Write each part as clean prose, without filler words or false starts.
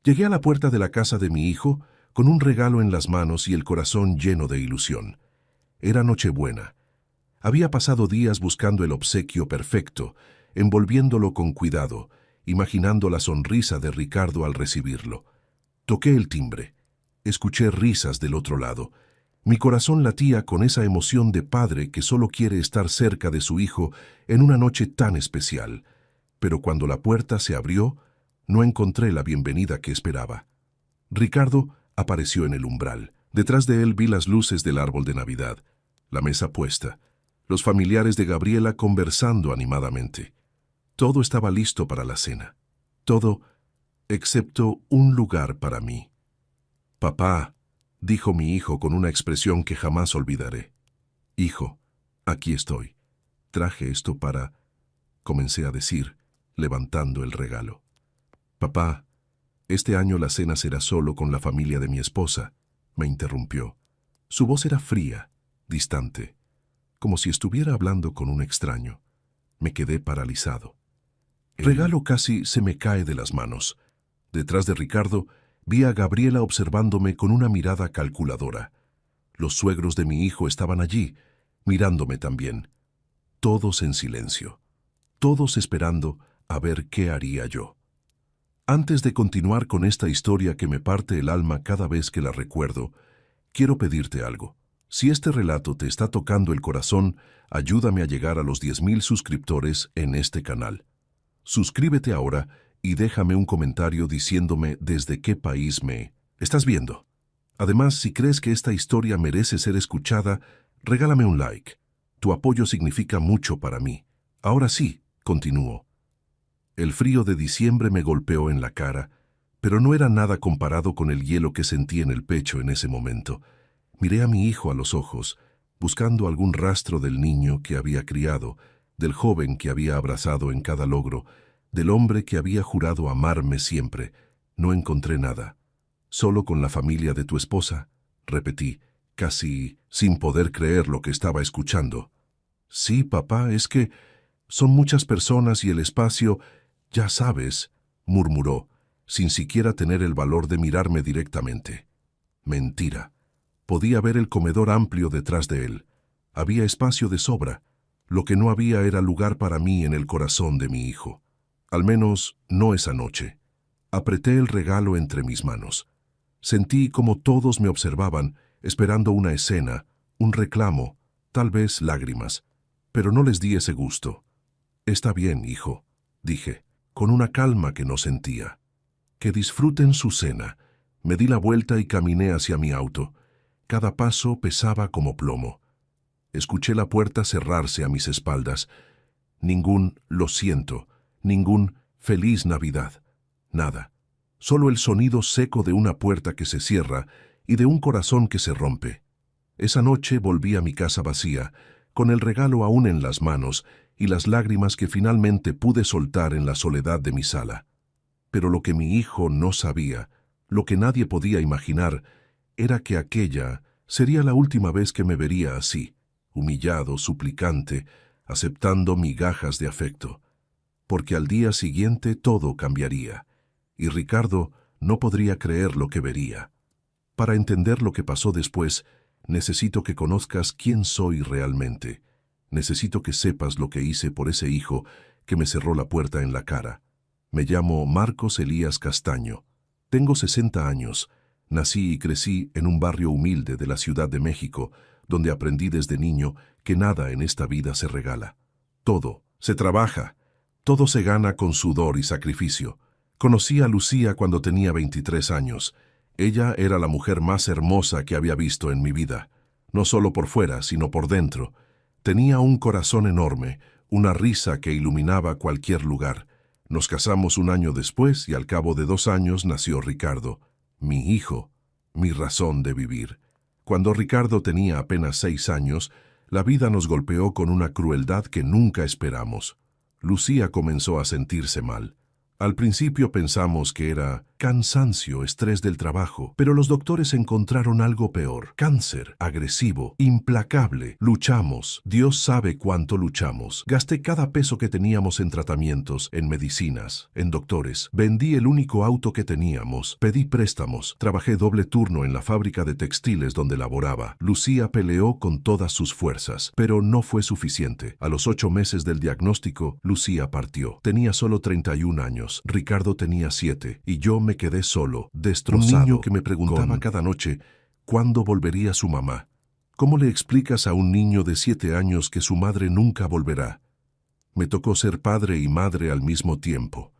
Llegué a la puerta de la casa de mi hijo con un regalo en las manos y el corazón lleno de ilusión. Era Nochebuena. Había pasado días buscando el obsequio perfecto, envolviéndolo con cuidado, imaginando la sonrisa de Ricardo al recibirlo. Toqué el timbre. Escuché risas del otro lado. Mi corazón latía con esa emoción de padre que solo quiere estar cerca de su hijo en una noche tan especial. Pero cuando la puerta se abrió, no encontré la bienvenida que esperaba. Ricardo apareció en el umbral. Detrás de él vi las luces del árbol de Navidad, la mesa puesta, los familiares de Gabriela conversando animadamente. Todo estaba listo para la cena. Todo, excepto un lugar para mí. «Papá», dijo mi hijo con una expresión que jamás olvidaré. «Hijo, aquí estoy. Traje esto para...», comencé a decir, levantando el regalo. «Papá, este año la cena será solo con la familia de mi esposa», me interrumpió. Su voz era fría, distante, como si estuviera hablando con un extraño. Me quedé paralizado. El regalo casi se me cae de las manos. Detrás de Ricardo, vi a Gabriela observándome con una mirada calculadora. Los suegros de mi hijo estaban allí, mirándome también. Todos en silencio, todos esperando a ver qué haría yo. Antes de continuar con esta historia que me parte el alma cada vez que la recuerdo, quiero pedirte algo. Si este relato te está tocando el corazón, ayúdame a llegar a los 10,000 suscriptores en este canal. Suscríbete ahora y déjame un comentario diciéndome desde qué país me estás viendo. Además, si crees que esta historia merece ser escuchada, regálame un like. Tu apoyo significa mucho para mí. Ahora sí, continúo. El frío de diciembre me golpeó en la cara, pero no era nada comparado con el hielo que sentí en el pecho en ese momento. Miré a mi hijo a los ojos, buscando algún rastro del niño que había criado, del joven que había abrazado en cada logro, del hombre que había jurado amarme siempre. No encontré nada. «Solo con la familia de tu esposa», repetí, casi sin poder creer lo que estaba escuchando. «Sí, papá, es que son muchas personas y el espacio, ya sabes», murmuró, sin siquiera tener el valor de mirarme directamente. Mentira. Podía ver el comedor amplio detrás de él. Había espacio de sobra. Lo que no había era lugar para mí en el corazón de mi hijo. Al menos no esa noche. Apreté el regalo entre mis manos. Sentí como todos me observaban, esperando una escena, un reclamo, tal vez lágrimas. Pero no les di ese gusto. «Está bien, hijo», dije, con una calma que no sentía. «Que disfruten su cena». Me di la vuelta y caminé hacia mi auto. Cada paso pesaba como plomo. Escuché la puerta cerrarse a mis espaldas. Ningún «lo siento», ningún «feliz Navidad», nada. Solo el sonido seco de una puerta que se cierra y de un corazón que se rompe. Esa noche volví a mi casa vacía, con el regalo aún en las manos y las lágrimas que finalmente pude soltar en la soledad de mi sala. Pero lo que mi hijo no sabía, lo que nadie podía imaginar, era que aquella sería la última vez que me vería así, humillado, suplicante, aceptando migajas de afecto. Porque al día siguiente todo cambiaría, y Ricardo no podría creer lo que vería. Para entender lo que pasó después, necesito que conozcas quién soy realmente. Necesito que sepas lo que hice por ese hijo que me cerró la puerta en la cara. Me llamo Marcos Elías Castaño. Tengo 60 años. Nací y crecí en un barrio humilde de la Ciudad de México, donde aprendí desde niño que nada en esta vida se regala. Todo se trabaja. Todo se gana con sudor y sacrificio. Conocí a Lucía cuando tenía 23 años. Ella era la mujer más hermosa que había visto en mi vida. No solo por fuera, sino por dentro. Tenía un corazón enorme, una risa que iluminaba cualquier lugar. Nos casamos un año después y al cabo de 2 años nació Ricardo, mi hijo, mi razón de vivir. Cuando Ricardo tenía apenas 6 años, la vida nos golpeó con una crueldad que nunca esperamos. Lucía comenzó a sentirse mal. Al principio pensamos que era cansancio, estrés del trabajo, pero los doctores encontraron algo peor. Cáncer, agresivo, implacable. Luchamos. Dios sabe cuánto luchamos. Gasté cada peso que teníamos en tratamientos, en medicinas, en doctores. Vendí el único auto que teníamos. Pedí préstamos. Trabajé doble turno en la fábrica de textiles donde laboraba. Lucía peleó con todas sus fuerzas, pero no fue suficiente. A los 8 meses del diagnóstico, Lucía partió. Tenía solo 31 años. Ricardo tenía 7 y yo me quedé solo, destrozado. Un niño que me preguntaba cada noche cuándo volvería su mamá. ¿Cómo le explicas a un niño de 7 años que su madre nunca volverá? Me tocó ser padre y madre al mismo tiempo.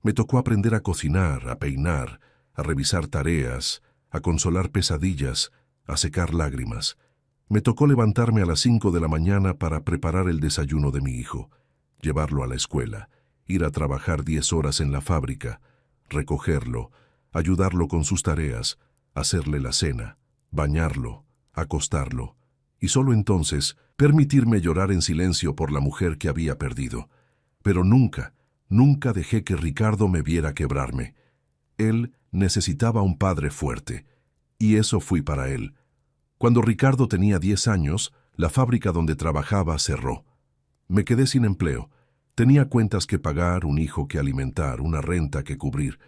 Me tocó aprender a cocinar, a peinar, a revisar tareas, a consolar pesadillas, a secar lágrimas. Me tocó levantarme a las 5 de la mañana para preparar el desayuno de mi hijo, llevarlo a la escuela, ir a trabajar 10 horas en la fábrica, recogerlo, ayudarlo con sus tareas, hacerle la cena, bañarlo, acostarlo, y solo entonces permitirme llorar en silencio por la mujer que había perdido. Pero nunca, nunca dejé que Ricardo me viera quebrarme. Él necesitaba un padre fuerte, y eso fui para él. Cuando Ricardo tenía 10 años, la fábrica donde trabajaba cerró. Me quedé sin empleo. Tenía cuentas que pagar, un hijo que alimentar, una renta que cubrir.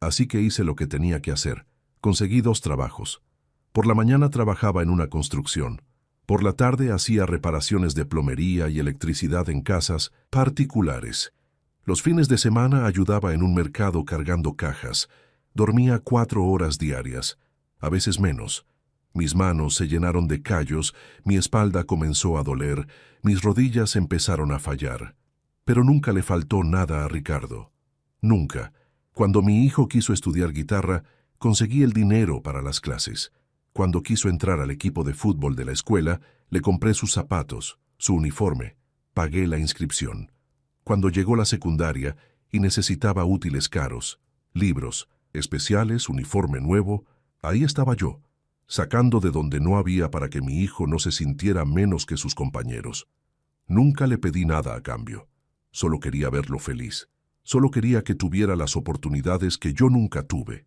Así que hice lo que tenía que hacer. Conseguí 2 trabajos. Por la mañana trabajaba en una construcción. Por la tarde hacía reparaciones de plomería y electricidad en casas particulares. Los fines de semana ayudaba en un mercado cargando cajas. Dormía 4 horas diarias, a veces menos. Mis manos se llenaron de callos, mi espalda comenzó a doler, mis rodillas empezaron a fallar. Pero nunca le faltó nada a Ricardo. Nunca. Cuando mi hijo quiso estudiar guitarra, conseguí el dinero para las clases. Cuando quiso entrar al equipo de fútbol de la escuela, le compré sus zapatos, su uniforme, pagué la inscripción. Cuando llegó la secundaria y necesitaba útiles caros, libros, especiales, uniforme nuevo, ahí estaba yo, sacando de donde no había para que mi hijo no se sintiera menos que sus compañeros. Nunca le pedí nada a cambio. Solo quería verlo feliz. Solo quería que tuviera las oportunidades que yo nunca tuve.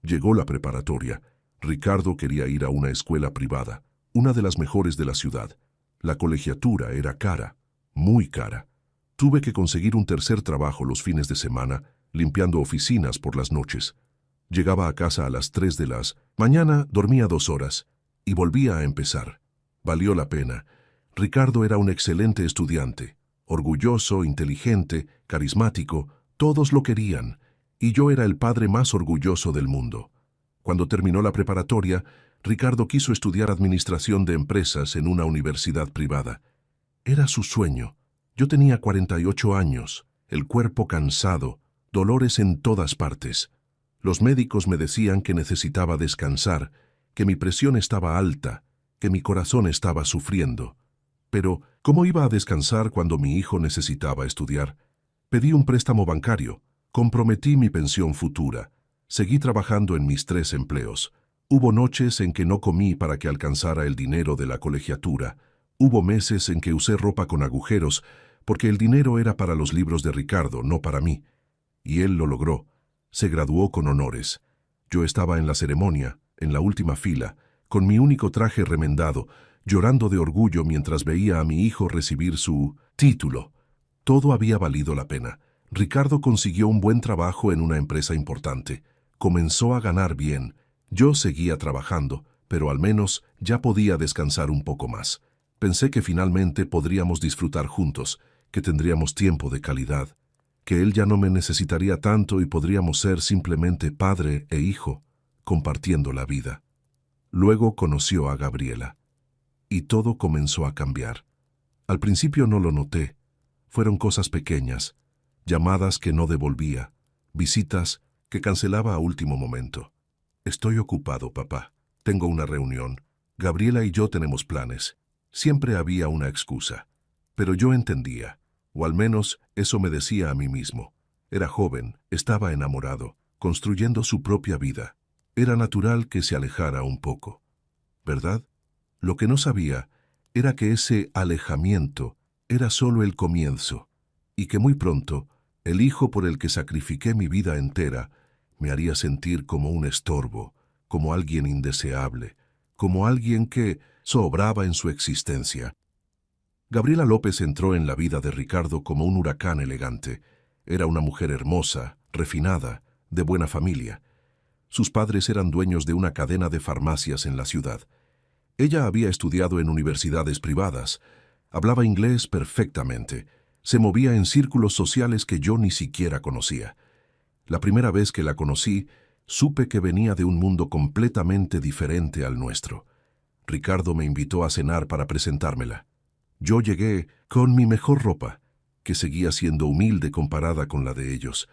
Llegó la preparatoria. Ricardo quería ir a una escuela privada, una de las mejores de la ciudad. La colegiatura era cara, muy cara. Tuve que conseguir un tercer trabajo los fines de semana, limpiando oficinas por las noches. Llegaba a casa a las 3 de la mañana, dormía 2 horas y volvía a empezar. Valió la pena. Ricardo era un excelente estudiante. Orgulloso, inteligente, carismático, todos lo querían, y yo era el padre más orgulloso del mundo. Cuando terminó la preparatoria, Ricardo quiso estudiar administración de empresas en una universidad privada. Era su sueño. Yo tenía 48 años, el cuerpo cansado, dolores en todas partes. Los médicos me decían que necesitaba descansar, que mi presión estaba alta, que mi corazón estaba sufriendo. Pero, ¿cómo iba a descansar cuando mi hijo necesitaba estudiar? Pedí un préstamo bancario, comprometí mi pensión futura, seguí trabajando en mis 3 empleos. Hubo noches en que no comí para que alcanzara el dinero de la colegiatura. Hubo meses en que usé ropa con agujeros, porque el dinero era para los libros de Ricardo, no para mí. Y él lo logró. Se graduó con honores. Yo estaba en la ceremonia, en la última fila, con mi único traje remendado, llorando de orgullo mientras veía a mi hijo recibir su título. Todo había valido la pena. Ricardo consiguió un buen trabajo en una empresa importante. Comenzó a ganar bien. Yo seguía trabajando, pero al menos ya podía descansar un poco más. Pensé que finalmente podríamos disfrutar juntos, que tendríamos tiempo de calidad, que él ya no me necesitaría tanto y podríamos ser simplemente padre e hijo, compartiendo la vida. Luego conoció a Gabriela. Y todo comenzó a cambiar. Al principio no lo noté. Fueron cosas pequeñas, llamadas que no devolvía, visitas que cancelaba a último momento. Estoy ocupado, papá. Tengo una reunión. Gabriela y yo tenemos planes. Siempre había una excusa. Pero yo entendía, o al menos eso me decía a mí mismo. Era joven, estaba enamorado, construyendo su propia vida. Era natural que se alejara un poco. ¿Verdad? Lo que no sabía era que ese alejamiento era solo el comienzo, y que muy pronto, el hijo por el que sacrifiqué mi vida entera Me haría sentir como un estorbo, como alguien indeseable, como alguien que sobraba en su existencia. Gabriela López entró en la vida de Ricardo como un huracán elegante. Era una mujer hermosa, refinada, de buena familia. Sus padres eran dueños de una cadena de farmacias en la ciudad. Ella había estudiado en universidades privadas, hablaba inglés perfectamente, se movía en círculos sociales que yo ni siquiera conocía. La primera vez que la conocí, supe que venía de un mundo completamente diferente al nuestro. Ricardo me invitó a cenar para presentármela. Yo llegué con mi mejor ropa, que seguía siendo humilde comparada con la de ellos.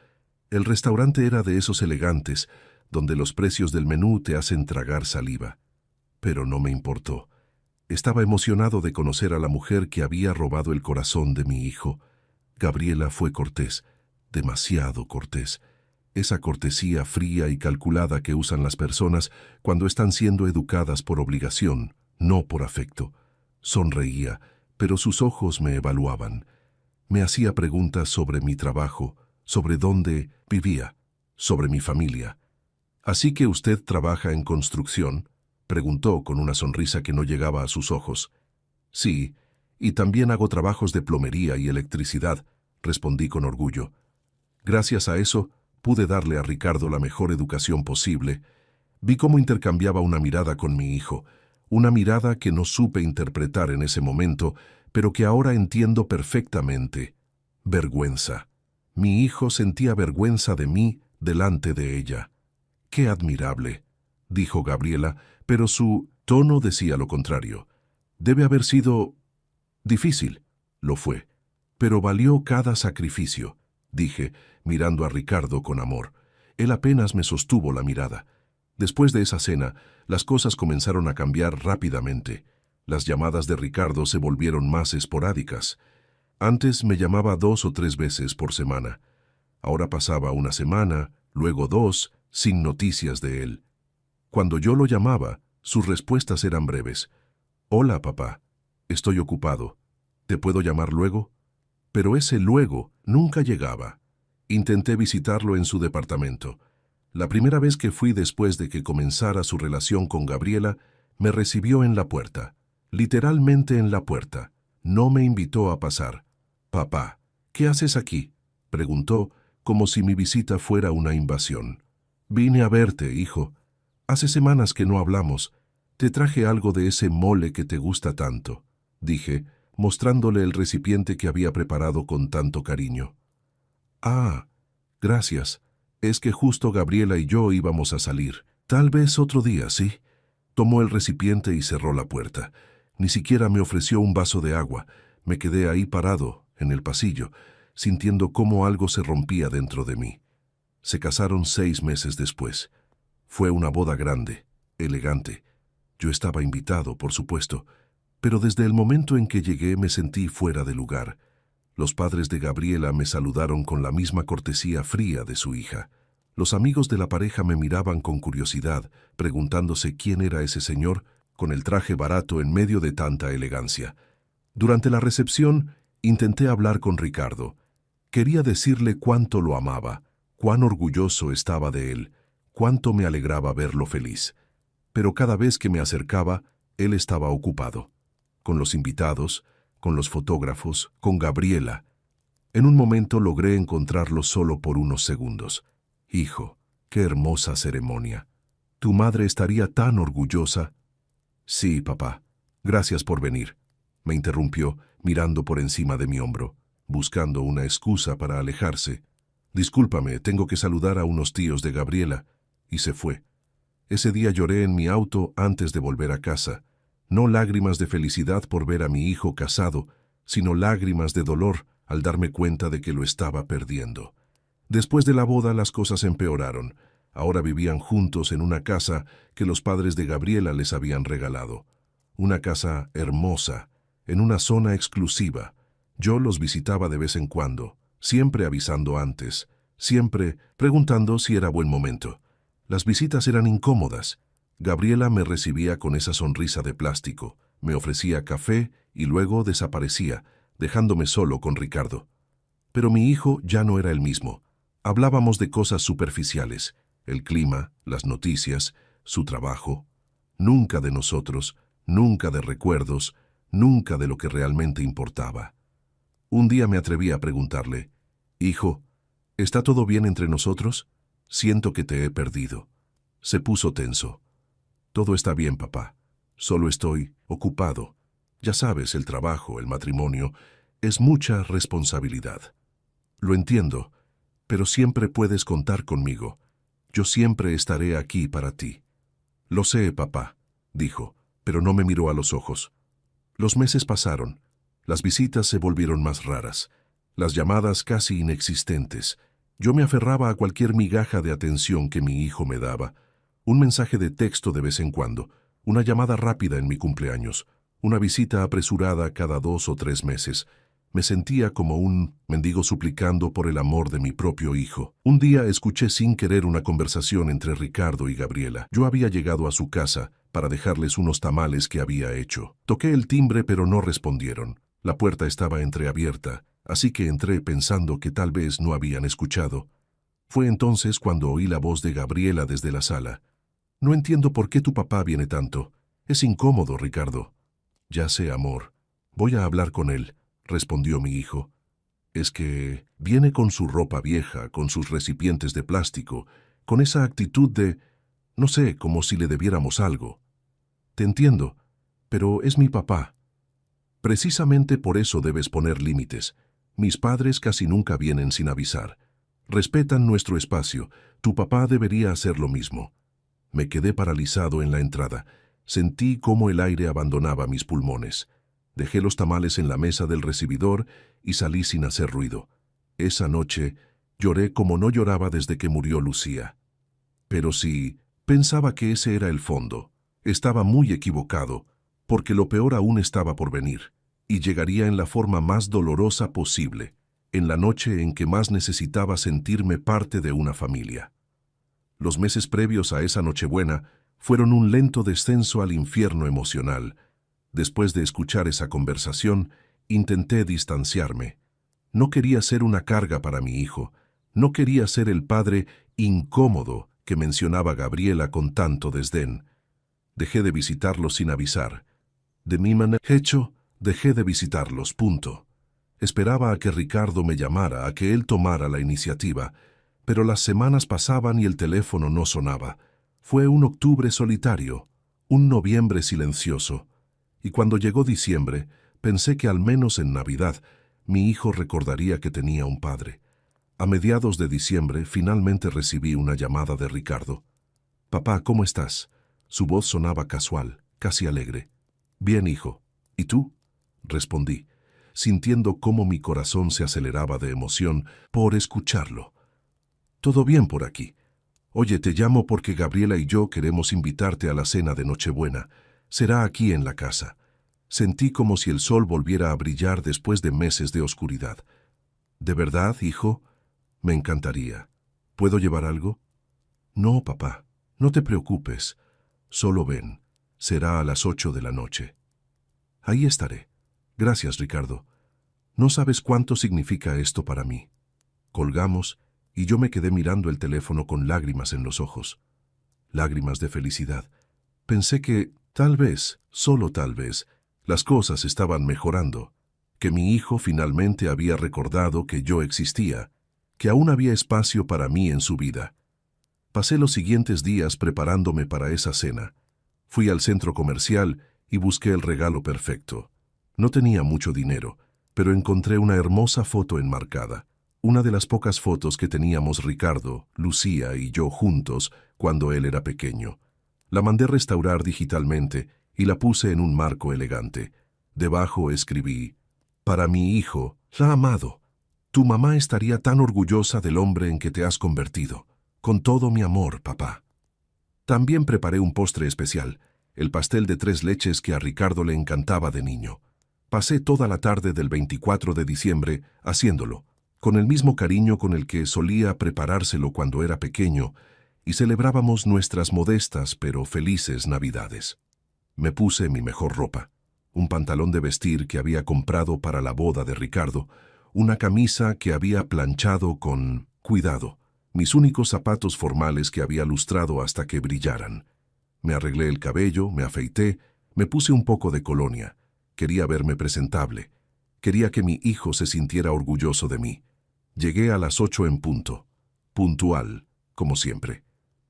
El restaurante era de esos elegantes, donde los precios del menú te hacen tragar saliva. Pero no me importó. Estaba emocionado de conocer a la mujer que había robado el corazón de mi hijo. Gabriela fue cortés, demasiado cortés. Esa cortesía fría y calculada que usan las personas cuando están siendo educadas por obligación, no por afecto. Sonreía, pero sus ojos me evaluaban. Me hacía preguntas sobre mi trabajo, sobre dónde vivía, sobre mi familia. «¿Así que usted trabaja en construcción?», preguntó con una sonrisa que no llegaba a sus ojos. «Sí, y también hago trabajos de plomería y electricidad», respondí con orgullo. Gracias a eso, pude darle a Ricardo la mejor educación posible. Vi cómo intercambiaba una mirada con mi hijo, una mirada que no supe interpretar en ese momento, pero que ahora entiendo perfectamente. Vergüenza. Mi hijo sentía vergüenza de mí delante de ella. «Qué admirable», dijo Gabriela, pero su tono decía lo contrario. «Debe haber sido difícil». Lo fue, pero valió cada sacrificio, dije, mirando a Ricardo con amor. Él apenas me sostuvo la mirada. Después de esa cena, las cosas comenzaron a cambiar rápidamente. Las llamadas de Ricardo se volvieron más esporádicas. Antes me llamaba 2 o 3 veces por semana. Ahora pasaba una semana, luego 2, sin noticias de él. Cuando yo lo llamaba, sus respuestas eran breves. «Hola, papá. Estoy ocupado. ¿Te puedo llamar luego?». Pero ese luego nunca llegaba. Intenté visitarlo en su departamento. La primera vez que fui después de que comenzara su relación con Gabriela, me recibió en la puerta. Literalmente en la puerta. No me invitó a pasar. «Papá, ¿qué haces aquí?», preguntó, como si mi visita fuera una invasión. «Vine a verte, hijo. Hace semanas que no hablamos. Te traje algo de ese mole que te gusta tanto», dije, mostrándole el recipiente que había preparado con tanto cariño. «Ah, gracias. Es que justo Gabriela y yo íbamos a salir. Tal vez otro día, ¿sí?». Tomó el recipiente y cerró la puerta. Ni siquiera me ofreció un vaso de agua. Me quedé ahí parado, en el pasillo, sintiendo cómo algo se rompía dentro de mí. Se casaron 6 meses después. Fue una boda grande, elegante. Yo estaba invitado, por supuesto, pero desde el momento en que llegué me sentí fuera de lugar. Los padres de Gabriela me saludaron con la misma cortesía fría de su hija. Los amigos de la pareja me miraban con curiosidad, preguntándose quién era ese señor con el traje barato en medio de tanta elegancia. Durante la recepción, intenté hablar con Ricardo. Quería decirle cuánto lo amaba, cuán orgulloso estaba de él, cuánto me alegraba verlo feliz. Pero cada vez que me acercaba, él estaba ocupado. Con los invitados, con los fotógrafos, con Gabriela. En un momento logré encontrarlo solo por unos segundos. «Hijo, qué hermosa ceremonia. Tu madre estaría tan orgullosa». «Sí, papá. Gracias por venir», me interrumpió, mirando por encima de mi hombro, buscando una excusa para alejarse. «Discúlpame, tengo que saludar a unos tíos de Gabriela», y se fue. Ese día lloré en mi auto antes de volver a casa. No lágrimas de felicidad por ver a mi hijo casado, sino lágrimas de dolor al darme cuenta de que lo estaba perdiendo. Después de la boda las cosas empeoraron. Ahora vivían juntos en una casa que los padres de Gabriela les habían regalado. Una casa hermosa, en una zona exclusiva. Yo los visitaba de vez en cuando, siempre avisando antes, siempre preguntando si era buen momento. Las visitas eran incómodas. Gabriela me recibía con esa sonrisa de plástico, me ofrecía café y luego desaparecía, dejándome solo con Ricardo. Pero mi hijo ya no era el mismo. Hablábamos de cosas superficiales. el clima, las noticias, su trabajo. Nunca de nosotros, nunca de recuerdos, nunca de lo que realmente importaba. Un día me atreví a preguntarle, «Hijo, ¿está todo bien entre nosotros? Siento que te he perdido». Se puso tenso. «Todo está bien, papá. Solo estoy ocupado. Ya sabes, el trabajo, el matrimonio, es mucha responsabilidad». «Lo entiendo, pero siempre puedes contar conmigo. Yo siempre estaré aquí para ti». «Lo sé, papá», dijo, pero no me miró a los ojos. Los meses pasaron. Las visitas se volvieron más raras. Las llamadas casi inexistentes. Yo me aferraba a cualquier migaja de atención que mi hijo me daba. Un mensaje de texto de vez en cuando, una llamada rápida en mi cumpleaños, una visita apresurada cada 2 o 3 meses. Me sentía como un mendigo suplicando por el amor de mi propio hijo. Un día escuché sin querer una conversación entre Ricardo y Gabriela. Yo había llegado a su casa para dejarles unos tamales que había hecho. Toqué el timbre, pero no respondieron. La puerta estaba entreabierta, así que entré pensando que tal vez no habían escuchado. Fue entonces cuando oí la voz de Gabriela desde la sala. «No entiendo por qué tu papá viene tanto. Es incómodo, Ricardo». «Ya sé, amor. Voy a hablar con él», respondió mi hijo. «Es que viene con su ropa vieja, con sus recipientes de plástico, con esa actitud de, no sé, como si le debiéramos algo». «Te entiendo, pero es mi papá». «Precisamente por eso debes poner límites. Mis padres casi nunca vienen sin avisar. Respetan nuestro espacio. Tu papá debería hacer lo mismo». Me quedé paralizado en la entrada. Sentí cómo el aire abandonaba mis pulmones. Dejé los tamales en la mesa del recibidor y salí sin hacer ruido. Esa noche lloré como no lloraba desde que murió Lucía. Pero sí, pensaba que ese era el fondo. Estaba muy equivocado, porque lo peor aún estaba por venir, y llegaría en la forma más dolorosa posible, en la noche en que más necesitaba sentirme parte de una familia. Los meses previos a esa Nochebuena fueron un lento descenso al infierno emocional. Después de escuchar esa conversación, intenté distanciarme. No quería ser una carga para mi hijo. No quería ser el padre incómodo que mencionaba Gabriela con tanto desdén. Dejé de visitarlos sin avisar. De mi manera hecho, dejé de visitarlos, punto. Esperaba a que Ricardo me llamara, a que él tomara la iniciativa, pero las semanas pasaban y el teléfono no sonaba. Fue un octubre solitario, un noviembre silencioso. Y cuando llegó diciembre, pensé que al menos en Navidad mi hijo recordaría que tenía un padre. A mediados de diciembre finalmente recibí una llamada de Ricardo. «Papá, ¿cómo estás?». Su voz sonaba casual, casi alegre. «Bien, hijo. ¿Y tú?», respondí, sintiendo cómo mi corazón se aceleraba de emoción por escucharlo. «Todo bien por aquí. Oye, te llamo porque Gabriela y yo queremos invitarte a la cena de Nochebuena. Será aquí en la casa». Sentí como si el sol volviera a brillar después de meses de oscuridad. «¿De verdad, hijo? Me encantaría. ¿Puedo llevar algo?». «No, papá, no te preocupes. Solo ven. Será a las 8 de la noche». «Ahí estaré. Gracias, Ricardo. No sabes cuánto significa esto para mí». Colgamos y yo me quedé mirando el teléfono con lágrimas en los ojos. Lágrimas de felicidad. Pensé que, tal vez, solo tal vez, las cosas estaban mejorando, que mi hijo finalmente había recordado que yo existía, que aún había espacio para mí en su vida. Pasé los siguientes días preparándome para esa cena. Fui al centro comercial y busqué el regalo perfecto. No tenía mucho dinero, pero encontré una hermosa foto enmarcada, una de las pocas fotos que teníamos Ricardo, Lucía y yo juntos cuando él era pequeño. La mandé restaurar digitalmente y la puse en un marco elegante. Debajo escribí: «Para mi hijo, la amado. Tu mamá estaría tan orgullosa del hombre en que te has convertido. Con todo mi amor, papá». También preparé un postre especial, el pastel de 3 leches que a Ricardo le encantaba de niño. Pasé toda la tarde del 24 de diciembre haciéndolo, con el mismo cariño con el que solía preparárselo cuando era pequeño, y celebrábamos nuestras modestas pero felices Navidades. Me puse mi mejor ropa, un pantalón de vestir que había comprado para la boda de Ricardo, una camisa que había planchado con cuidado, mis únicos zapatos formales que había lustrado hasta que brillaran. Me arreglé el cabello, me afeité, me puse un poco de colonia. Quería verme presentable. Quería que mi hijo se sintiera orgulloso de mí. Llegué a las 8 en punto. Puntual, como siempre.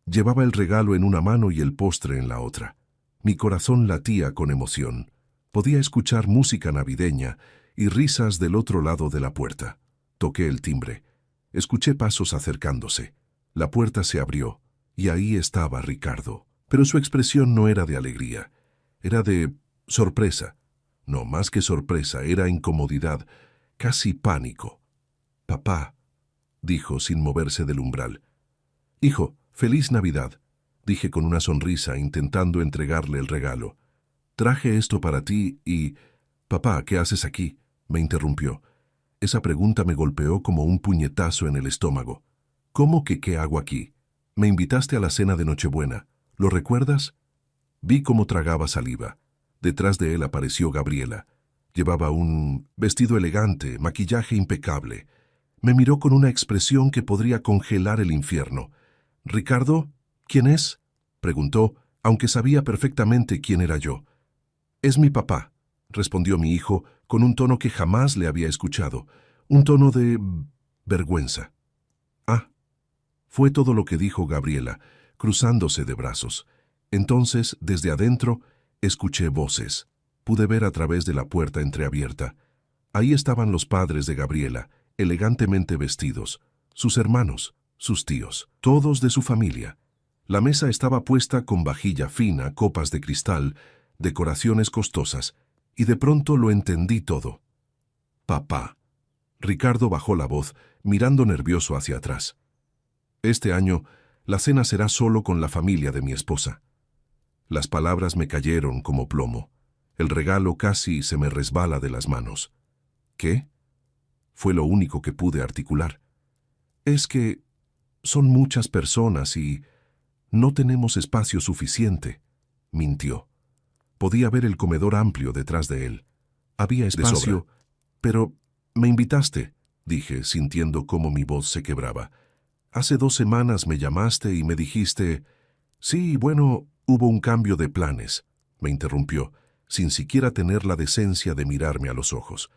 Llevaba el regalo en una mano y el postre en la otra. Mi corazón latía con emoción. Podía escuchar música navideña y risas del otro lado de la puerta. Toqué el timbre. Escuché pasos acercándose. La puerta se abrió, y ahí estaba Ricardo. Pero su expresión no era de alegría. Era de sorpresa. No, más que sorpresa, era incomodidad, casi pánico. «Papá», dijo sin moverse del umbral. «Hijo, feliz Navidad», dije con una sonrisa intentando entregarle el regalo. «Traje esto para ti y...» «Papá, ¿qué haces aquí?», me interrumpió. Esa pregunta me golpeó como un puñetazo en el estómago. «¿Cómo que qué hago aquí? Me invitaste a la cena de Nochebuena. ¿Lo recuerdas?» Vi cómo tragaba saliva. Detrás de él apareció Gabriela. Llevaba un vestido elegante, maquillaje impecable. Me miró con una expresión que podría congelar el infierno. «¿Ricardo? ¿Quién es?», preguntó, aunque sabía perfectamente quién era yo. «Es mi papá», respondió mi hijo con un tono que jamás le había escuchado, un tono de vergüenza. «Ah», fue todo lo que dijo Gabriela, cruzándose de brazos. Entonces, desde adentro, escuché voces. Pude ver a través de la puerta entreabierta. Ahí estaban los padres de Gabriela, elegantemente vestidos, sus hermanos, sus tíos, todos de su familia. La mesa estaba puesta con vajilla fina, copas de cristal, decoraciones costosas, y de pronto lo entendí todo. «Papá». Ricardo bajó la voz, mirando nervioso hacia atrás. «Este año, la cena será solo con la familia de mi esposa». Las palabras me cayeron como plomo. El regalo casi se me resbala de las manos. «¿Qué?», fue lo único que pude articular. «Es que son muchas personas y no tenemos espacio suficiente», mintió. Podía ver el comedor amplio detrás de él. Había espacio, pero «me invitaste», dije, sintiendo cómo mi voz se quebraba. «Hace 2 semanas me llamaste y me dijiste...» «Sí, bueno, hubo un cambio de planes», me interrumpió, sin siquiera tener la decencia de mirarme a los ojos.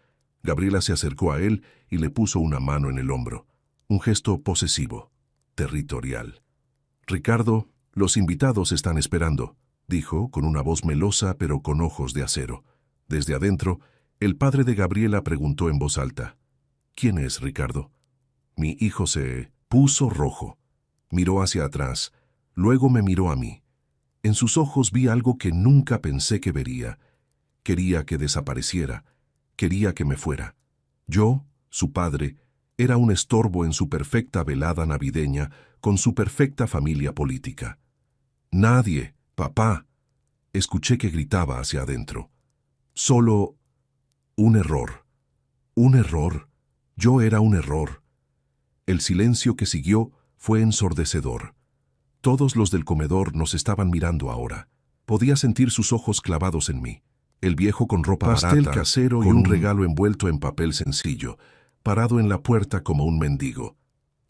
Gabriela se acercó a él y le puso una mano en el hombro. Un gesto posesivo, territorial. «Ricardo, los invitados están esperando», dijo, con una voz melosa pero con ojos de acero. Desde adentro, el padre de Gabriela preguntó en voz alta: «¿Quién es Ricardo?». Mi hijo se puso rojo. Miró hacia atrás, luego me miró a mí. En sus ojos vi algo que nunca pensé que vería. Quería que desapareciera. Quería que me fuera. Yo, su padre, era un estorbo en su perfecta velada navideña con su perfecta familia política. «Nadie, papá», escuché que gritaba hacia adentro. «Solo un error. Un error. Yo era un error». El silencio que siguió fue ensordecedor. Todos los del comedor nos estaban mirando ahora. Podía sentir sus ojos clavados en mí. El viejo con ropa Pastel barata, casero con y un un regalo envuelto en papel sencillo, parado en la puerta como un mendigo.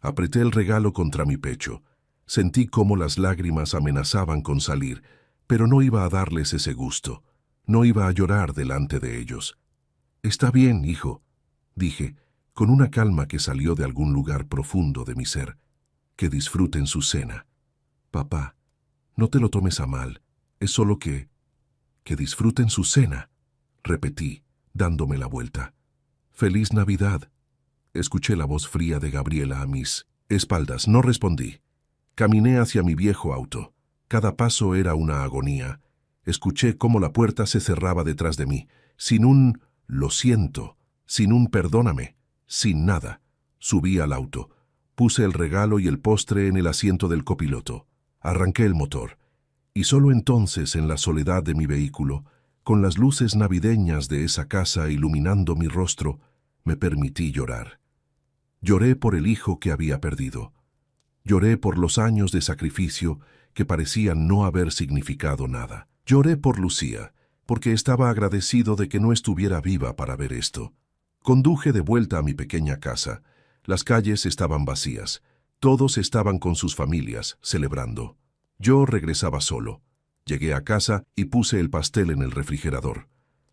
Apreté el regalo contra mi pecho. Sentí cómo las lágrimas amenazaban con salir, pero no iba a darles ese gusto. No iba a llorar delante de ellos. «Está bien, hijo», dije, con una calma que salió de algún lugar profundo de mi ser. «Que disfruten su cena. Papá, no te lo tomes a mal. Es solo que disfruten su cena», repetí, dándome la vuelta. «Feliz Navidad». Escuché la voz fría de Gabriela a mis espaldas. No respondí. Caminé hacia mi viejo auto. Cada paso era una agonía. Escuché cómo la puerta se cerraba detrás de mí, sin un «lo siento», sin un «perdóname», sin nada. Subí al auto. Puse el regalo y el postre en el asiento del copiloto. Arranqué el motor. Y solo entonces, en la soledad de mi vehículo, con las luces navideñas de esa casa iluminando mi rostro, me permití llorar. Lloré por el hijo que había perdido. Lloré por los años de sacrificio que parecían no haber significado nada. Lloré por Lucía, porque estaba agradecido de que no estuviera viva para ver esto. Conduje de vuelta a mi pequeña casa. Las calles estaban vacías. Todos estaban con sus familias, celebrando. Yo regresaba solo. Llegué a casa y puse el pastel en el refrigerador.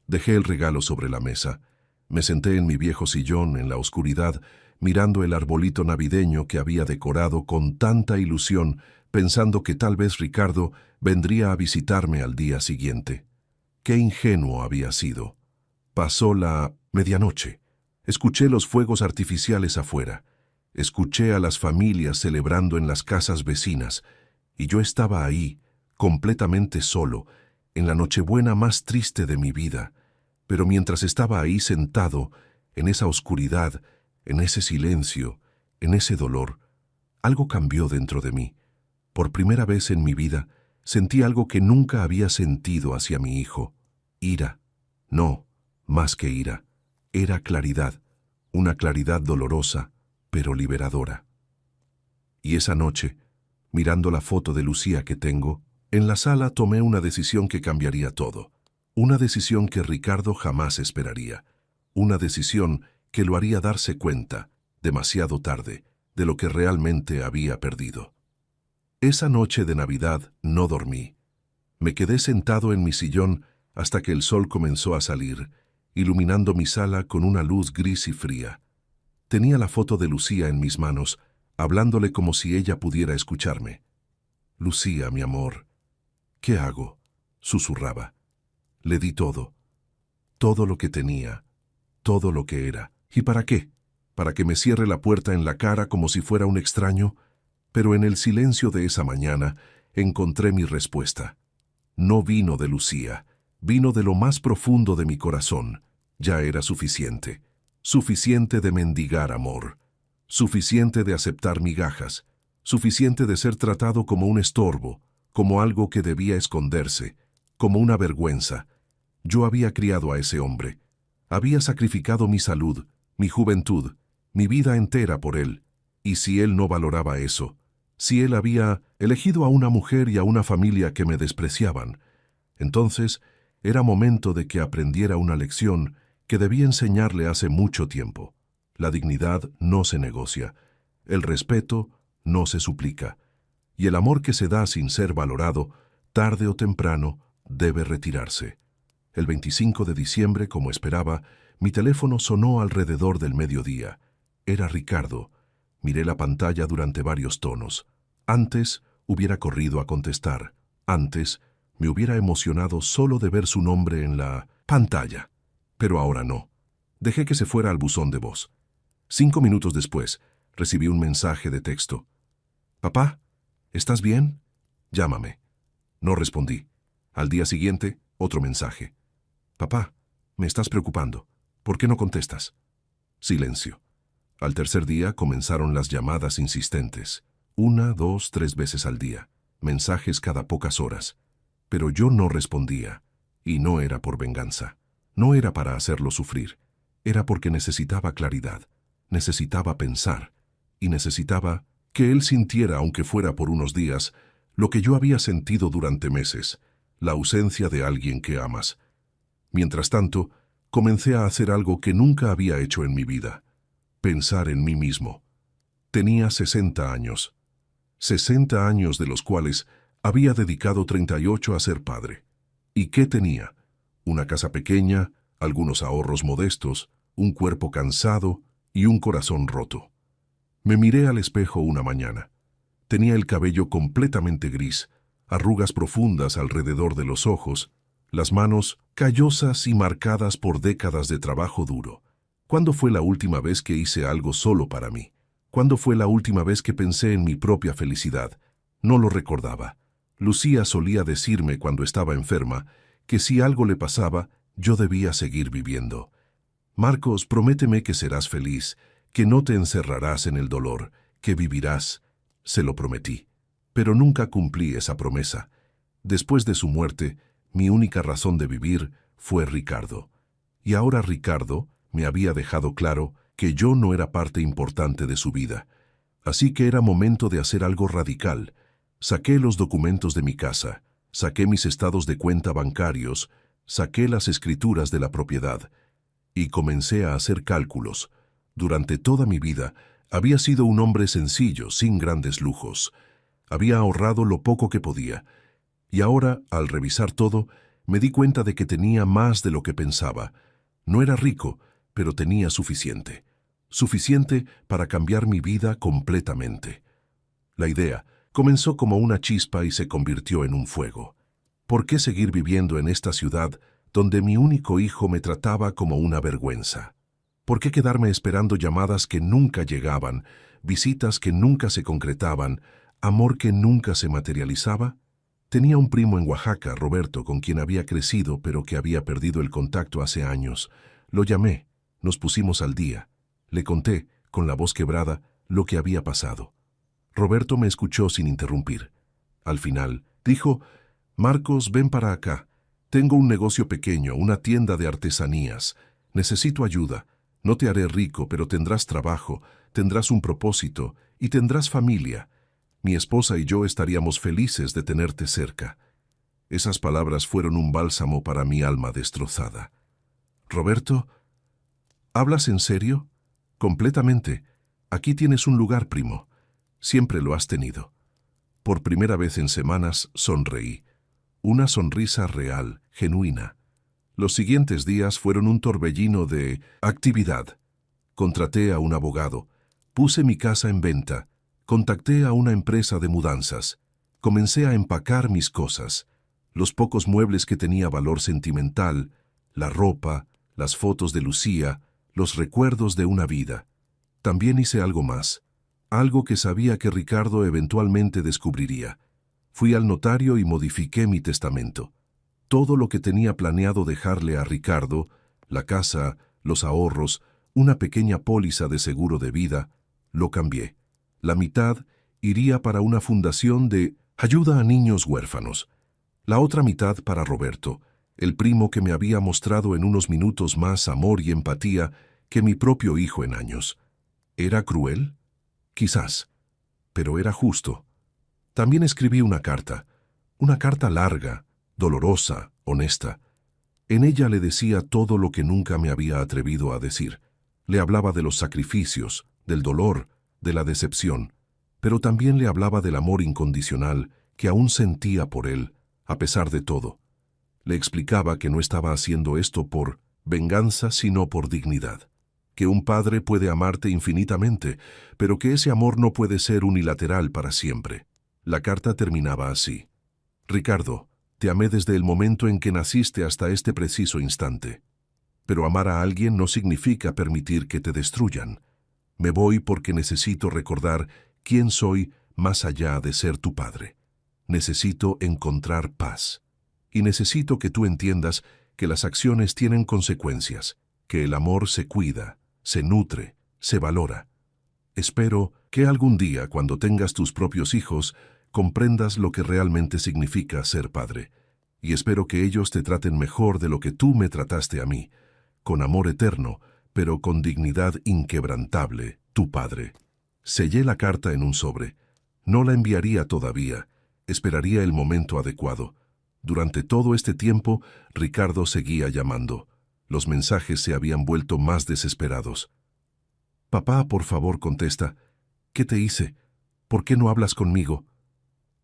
Dejé el regalo sobre la mesa. Me senté en mi viejo sillón en la oscuridad, mirando el arbolito navideño que había decorado con tanta ilusión, pensando que tal vez Ricardo vendría a visitarme al día siguiente. Qué ingenuo había sido. Pasó la medianoche. Escuché los fuegos artificiales afuera. Escuché a las familias celebrando en las casas vecinas, y yo estaba ahí, completamente solo, en la Nochebuena más triste de mi vida. Pero mientras estaba ahí sentado, en esa oscuridad, en ese silencio, en ese dolor, algo cambió dentro de mí. Por primera vez en mi vida, sentí algo que nunca había sentido hacia mi hijo. Ira. No, más que ira. Era claridad, una claridad dolorosa, pero liberadora. Y esa noche, mirando la foto de Lucía que tengo, en la sala tomé una decisión que cambiaría todo. Una decisión que Ricardo jamás esperaría. Una decisión que lo haría darse cuenta, demasiado tarde, de lo que realmente había perdido. Esa noche de Navidad no dormí. Me quedé sentado en mi sillón hasta que el sol comenzó a salir, iluminando mi sala con una luz gris y fría. Tenía la foto de Lucía en mis manos, hablándole como si ella pudiera escucharme. «Lucía, mi amor, ¿qué hago?», susurraba. Le di todo lo que tenía, todo lo que era. ¿Y para qué? ¿Para que me cierre la puerta en la cara como si fuera un extraño? Pero en el silencio de esa mañana encontré mi respuesta. No vino de Lucía, vino de lo más profundo de mi corazón. Ya era suficiente. Suficiente de mendigar amor. Suficiente de aceptar migajas. Suficiente de ser tratado como un estorbo, como algo que debía esconderse, como una vergüenza. Yo había criado a ese hombre. Había sacrificado mi salud, mi juventud, mi vida entera por él. Y si él no valoraba eso, si él había elegido a una mujer y a una familia que me despreciaban, entonces era momento de que aprendiera una lección que debía enseñarle hace mucho tiempo. La dignidad no se negocia, el respeto no se suplica, y el amor que se da sin ser valorado, tarde o temprano, debe retirarse. El 25 de diciembre, como esperaba, mi teléfono sonó alrededor del mediodía. Era Ricardo. Miré la pantalla durante varios tonos. Antes hubiera corrido a contestar. Antes me hubiera emocionado solo de ver su nombre en la pantalla. Pero ahora no. Dejé que se fuera al buzón de voz. 5 minutos después, recibí un mensaje de texto. «Papá, ¿estás bien? Llámame». No respondí. Al día siguiente, otro mensaje. «Papá, me estás preocupando. ¿Por qué no contestas?». Silencio. Al tercer día comenzaron las llamadas insistentes. 1, 2, 3 veces al día. Mensajes cada pocas horas. Pero yo no respondía. Y no era por venganza. No era para hacerlo sufrir. Era porque necesitaba claridad. Necesitaba pensar. Y necesitaba que él sintiera, aunque fuera por unos días, lo que yo había sentido durante meses. La ausencia de alguien que amas. Mientras tanto, comencé a hacer algo que nunca había hecho en mi vida. Pensar en mí mismo. Tenía 60 años. 60 años de los cuales había dedicado 38 a ser padre. ¿Y qué tenía? Una casa pequeña, algunos ahorros modestos, un cuerpo cansado y un corazón roto. Me miré al espejo una mañana. Tenía el cabello completamente gris, arrugas profundas alrededor de los ojos, las manos callosas y marcadas por décadas de trabajo duro. ¿Cuándo fue la última vez que hice algo solo para mí? ¿Cuándo fue la última vez que pensé en mi propia felicidad? No lo recordaba. Lucía solía decirme cuando estaba enferma que si algo le pasaba, yo debía seguir viviendo. «Marcos, prométeme que serás feliz, que no te encerrarás en el dolor, que vivirás». Se lo prometí, pero nunca cumplí esa promesa. Después de su muerte, mi única razón de vivir fue Ricardo. Y ahora Ricardo me había dejado claro que yo no era parte importante de su vida. Así que era momento de hacer algo radical. Saqué los documentos de mi casa, saqué mis estados de cuenta bancarios, saqué las escrituras de la propiedad y comencé a hacer cálculos. Durante toda mi vida Había sido un hombre sencillo, sin grandes lujos. Había ahorrado lo poco que podía. Y ahora, al revisar todo, me di cuenta de que tenía más de lo que pensaba. No era rico, pero tenía suficiente. Suficiente para cambiar mi vida completamente. La idea comenzó como una chispa y se convirtió en un fuego. ¿Por qué seguir viviendo en esta ciudad donde mi único hijo me trataba como una vergüenza? ¿Por qué quedarme esperando llamadas que nunca llegaban, visitas que nunca se concretaban, amor que nunca se materializaba? Tenía un primo en Oaxaca, Roberto, con quien había crecido pero que había perdido el contacto hace años. Lo llamé, nos pusimos al día. Le conté, con la voz quebrada, lo que había pasado. Roberto me escuchó sin interrumpir. Al final, dijo: «Marcos, ven para acá. Tengo un negocio pequeño, una tienda de artesanías. Necesito ayuda. No te haré rico, pero tendrás trabajo, tendrás un propósito y tendrás familia. Mi esposa y yo estaríamos felices de tenerte cerca». Esas palabras fueron un bálsamo para mi alma destrozada. «Roberto, ¿hablas en serio?» «Completamente. Aquí tienes un lugar, primo. Siempre lo has tenido». Por primera vez en semanas sonreí. Una sonrisa real, genuina. Los siguientes días fueron un torbellino de actividad. Contraté a un abogado, puse mi casa en venta, contacté a una empresa de mudanzas, comencé a empacar mis cosas, los pocos muebles que tenía valor sentimental, la ropa, las fotos de Lucía, los recuerdos de una vida. También hice algo más, algo que sabía que Ricardo eventualmente descubriría. Fui al notario y modifiqué mi testamento. Todo lo que tenía planeado dejarle a Ricardo, la casa, los ahorros, una pequeña póliza de seguro de vida, lo cambié. La mitad iría para una fundación de ayuda a niños huérfanos. La otra mitad para Roberto, el primo que me había mostrado en unos minutos más amor y empatía que mi propio hijo en años. ¿Era cruel? Quizás, pero era justo. También escribí una carta larga, dolorosa, honesta. En ella le decía todo lo que nunca me había atrevido a decir. Le hablaba de los sacrificios, del dolor, de la decepción, pero también le hablaba del amor incondicional que aún sentía por él, a pesar de todo. Le explicaba que no estaba haciendo esto por venganza, sino por dignidad. Que un padre puede amarte infinitamente, pero que ese amor no puede ser unilateral para siempre. La carta terminaba así: «Ricardo, te amé desde el momento en que naciste hasta este preciso instante. Pero amar a alguien no significa permitir que te destruyan. Me voy porque necesito recordar quién soy más allá de ser tu padre. Necesito encontrar paz. Y necesito que tú entiendas que las acciones tienen consecuencias, que el amor se cuida, se nutre, se valora. Espero que algún día, cuando tengas tus propios hijos, comprendas lo que realmente significa ser padre. Y espero que ellos te traten mejor de lo que tú me trataste a mí, con amor eterno, pero con dignidad inquebrantable, tu padre». Sellé la carta en un sobre. No la enviaría todavía. Esperaría el momento adecuado. Durante todo este tiempo, Ricardo seguía llamando. Los mensajes se habían vuelto más desesperados. «Papá, por favor, contesta. ¿Qué te hice? ¿Por qué no hablas conmigo?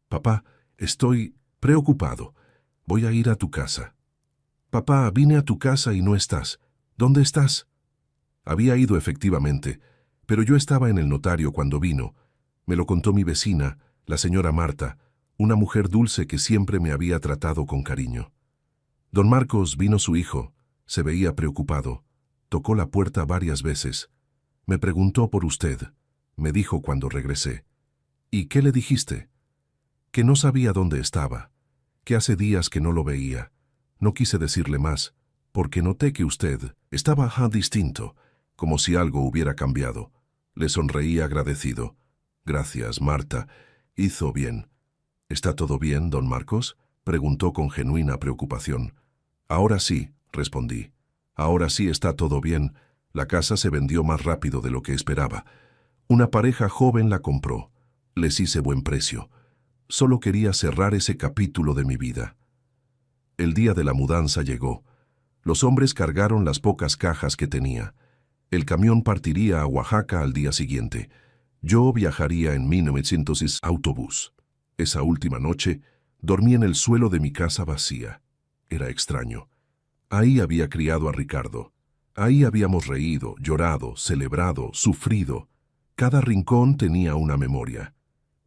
Papá, estoy preocupado. Voy a ir a tu casa». «Papá, vine a tu casa y no estás. ¿Dónde estás?» Había ido efectivamente, pero yo estaba en el notario cuando vino. Me lo contó mi vecina, la señora Marta, una mujer dulce que siempre me había tratado con cariño. «Don Marcos, vino su hijo. Se veía preocupado. Tocó la puerta varias veces. Me preguntó por usted», me dijo cuando regresé. «¿Y qué le dijiste?» «Que no sabía dónde estaba, que hace días que no lo veía. No quise decirle más, porque noté que usted estaba distinto, como si algo hubiera cambiado». Le sonreí agradecido. «Gracias, Marta. Hizo bien». «¿Está todo bien, don Marcos?», preguntó con genuina preocupación. «Ahora sí», respondí. «Ahora sí está todo bien. La casa se vendió más rápido de lo que esperaba. Una pareja joven la compró. Les hice buen precio. Solo quería cerrar ese capítulo de mi vida». El día de la mudanza llegó. Los hombres cargaron las pocas cajas que tenía. El camión partiría a Oaxaca al día siguiente. Yo viajaría en 1900 autobús. Esa última noche, dormí en el suelo de mi casa vacía. Era extraño. Ahí había criado a Ricardo. Ahí habíamos reído, llorado, celebrado, sufrido. Cada rincón tenía una memoria.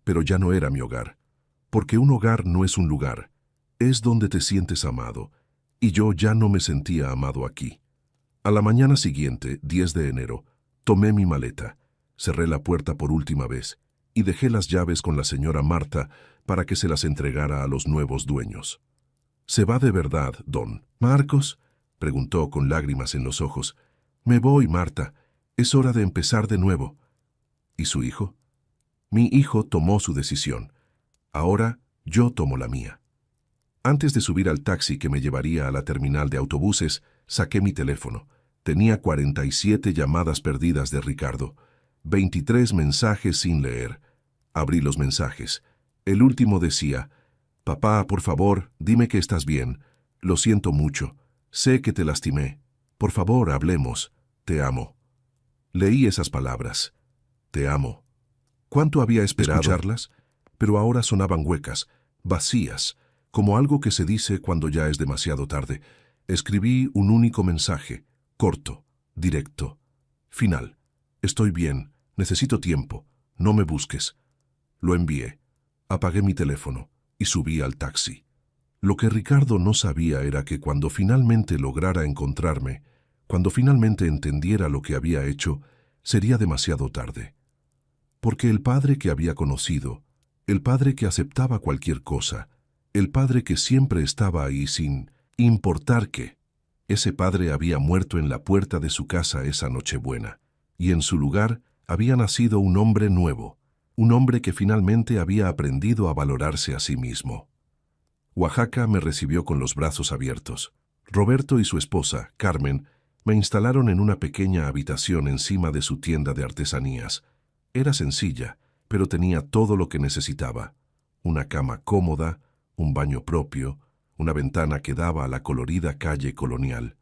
Pero ya no era mi hogar. Porque un hogar no es un lugar. Es donde te sientes amado. Y yo ya no me sentía amado aquí. A la mañana siguiente, 10 de enero, tomé mi maleta, cerré la puerta por última vez y dejé las llaves con la señora Marta para que se las entregara a los nuevos dueños. ¿Se va de verdad, don Marcos?, preguntó con lágrimas en los ojos. Me voy, Marta. Es hora de empezar de nuevo. ¿Y su hijo? Mi hijo tomó su decisión. Ahora yo tomo la mía. Antes de subir al taxi que me llevaría a la terminal de autobuses, saqué mi teléfono. Tenía 47 llamadas perdidas de Ricardo, 23 mensajes sin leer. Abrí los mensajes. El último decía: «Papá, por favor, dime que estás bien. Lo siento mucho. Sé que te lastimé. Por favor, hablemos. Te amo». Leí esas palabras. Te amo. ¿Cuánto había esperado escucharlas? Pero ahora sonaban huecas, vacías, como algo que se dice cuando ya es demasiado tarde. Escribí un único mensaje, corto, directo. Final. Estoy bien, necesito tiempo, no me busques. Lo envié. Apagué mi teléfono y subí al taxi. Lo que Ricardo no sabía era que cuando finalmente lograra encontrarme, cuando finalmente entendiera lo que había hecho, sería demasiado tarde. Porque el padre que había conocido, el padre que aceptaba cualquier cosa, el padre que siempre estaba ahí sin importar qué, ese padre había muerto en la puerta de su casa esa Nochebuena, y en su lugar había nacido un hombre nuevo, un hombre que finalmente había aprendido a valorarse a sí mismo. Oaxaca me recibió con los brazos abiertos. Roberto y su esposa, Carmen, me instalaron en una pequeña habitación encima de su tienda de artesanías. Era sencilla, pero tenía todo lo que necesitaba. Una cama cómoda, un baño propio, una ventana que daba a la colorida calle Colonial.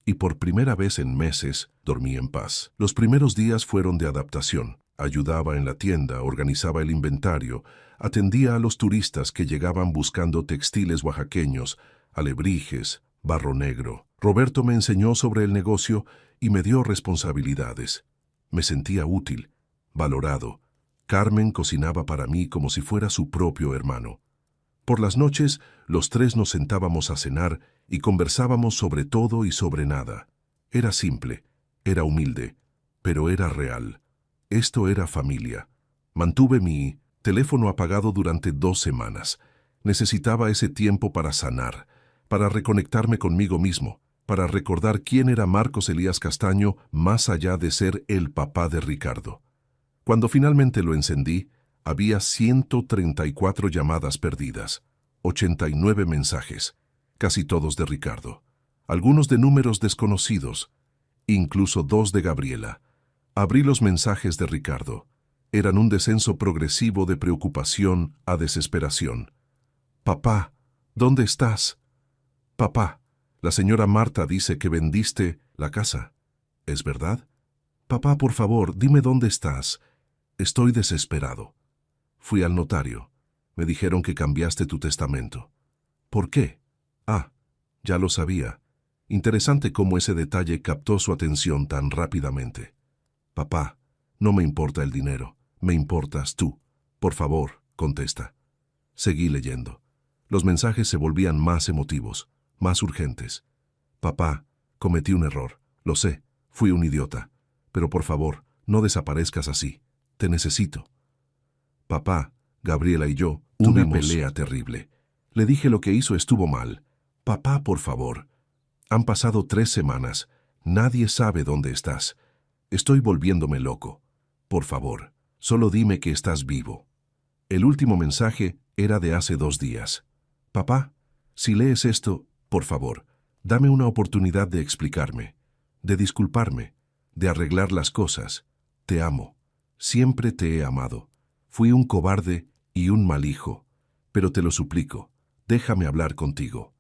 Y por primera vez en meses dormí en paz. Los primeros días fueron de adaptación. Ayudaba en la tienda, organizaba el inventario, atendía a los turistas que llegaban buscando textiles oaxaqueños, alebrijes, barro negro. Roberto me enseñó sobre el negocio y me dio responsabilidades. Me sentía útil, valorado. Carmen cocinaba para mí como si fuera su propio hermano. Por las noches, los tres nos sentábamos a cenar y conversábamos sobre todo y sobre nada. Era simple, era humilde, pero era real. Esto era familia. Mantuve mi teléfono apagado durante 2 semanas. Necesitaba ese tiempo para sanar, para reconectarme conmigo mismo, para recordar quién era Marcos Elías Castaño más allá de ser el papá de Ricardo. Cuando finalmente lo encendí, había 134 llamadas perdidas, 89 mensajes, casi todos de Ricardo, algunos de números desconocidos, incluso 2 de Gabriela. Abrí los mensajes de Ricardo. Eran un descenso progresivo de preocupación a desesperación. «Papá, ¿dónde estás? Papá, la señora Marta dice que vendiste la casa. ¿Es verdad? Papá, por favor, dime dónde estás. Estoy desesperado. Fui al notario. Me dijeron que cambiaste tu testamento. ¿Por qué? Ah, ya lo sabía. Interesante cómo ese detalle captó su atención tan rápidamente. Papá, no me importa el dinero, me importas tú. Por favor, contesta». Seguí leyendo. Los mensajes se volvían más emotivos, más urgentes. «Papá, cometí un error. Lo sé, fui un idiota. Pero por favor, no desaparezcas así. Te necesito». Papá, Gabriela y yo tuvimos una pelea terrible. Le dije lo que hizo estuvo mal. Papá, por favor. Han pasado 3 semanas. Nadie sabe dónde estás. Estoy volviéndome loco. Por favor, solo dime que estás vivo. El último mensaje era de hace 2 días. Papá, si lees esto, por favor, dame una oportunidad de explicarme, de disculparme, de arreglar las cosas. Te amo. Siempre te he amado. Fui un cobarde y un mal hijo, pero te lo suplico, déjame hablar contigo.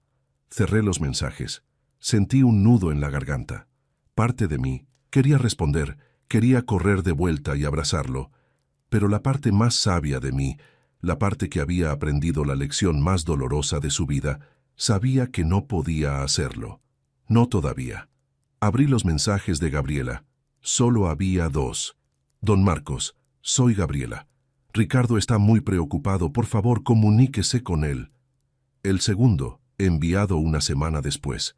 Cerré los mensajes. Sentí un nudo en la garganta. Parte de mí, Quería responder, quería correr de vuelta y abrazarlo, pero la parte más sabia de mí, la parte que había aprendido la lección más dolorosa de su vida, sabía que no podía hacerlo. No todavía. Abrí los mensajes de Gabriela. Solo había dos. Don Marcos, soy Gabriela. Ricardo está muy preocupado, por favor comuníquese con él. El segundo, enviado una semana después.